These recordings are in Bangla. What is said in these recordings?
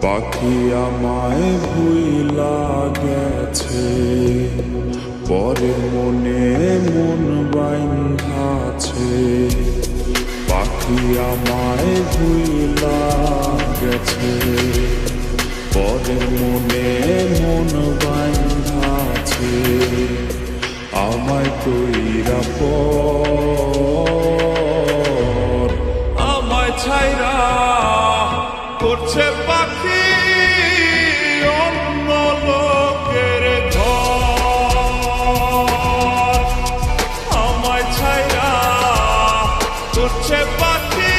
পাখি আমায় ভুইলা গেছে, পরের মনে মন বাইন্ধাছে। পাখি আমায় ভুইলা গেছে, পরের মনে মন বাইন্ধাছে। আমায় কইরা পর আমায় ছাইরা করছে পাখি অন্য লোকের ঘর। আমায় ছাইরা করছে পাখি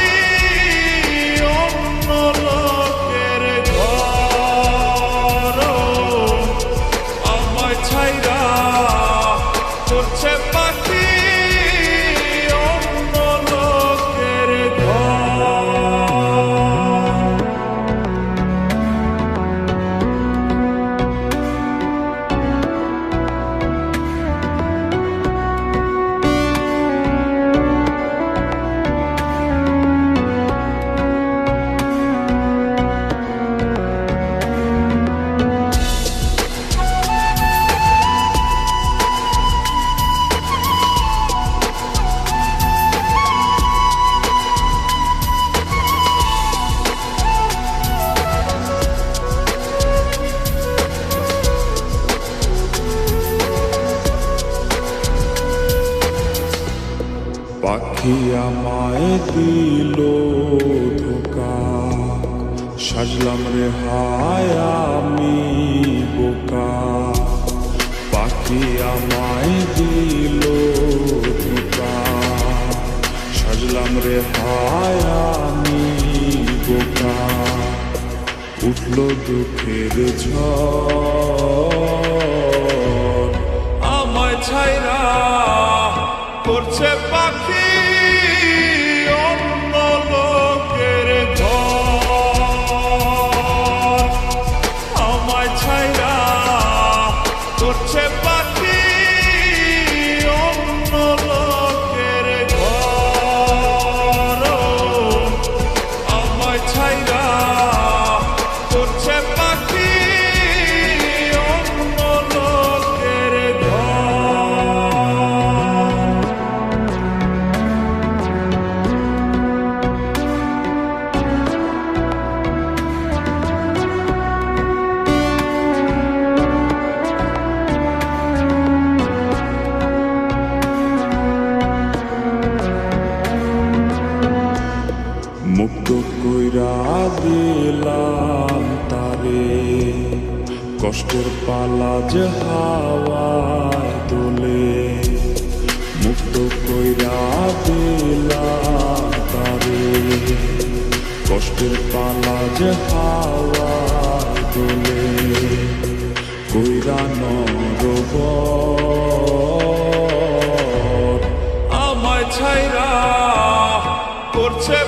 অন্য লোকের ঘর। আমায় ছাইরা করছে পাখি অন্য লোকের ঘর। পাখি আমায় দিল ধোকা, সাজলাম রে হায় আমি বোকা। পাখি আমায় দিল ধোকা, সাজলাম রে হায় আমি বোকা। উঠল দুঃখের ঝড়, আমায় ছাইরা করছে পাখি অন্য লোকের ঘর। আমায় ছাইরা করছে পাখি অন্য লোকের ঘর। আমায় ছাইরা করছে পাখি অন্য লোকের ঘর। মুক্ত কইরা দিলাম তারে, কষ্টের পালা যে হাওয়ায় দোলে। মুক্ত কইরা দিলাম তারে, কষ্টের পালা যে হাওয়ায় দোলে। কইরা নরবর আমায় ছাইরা করছে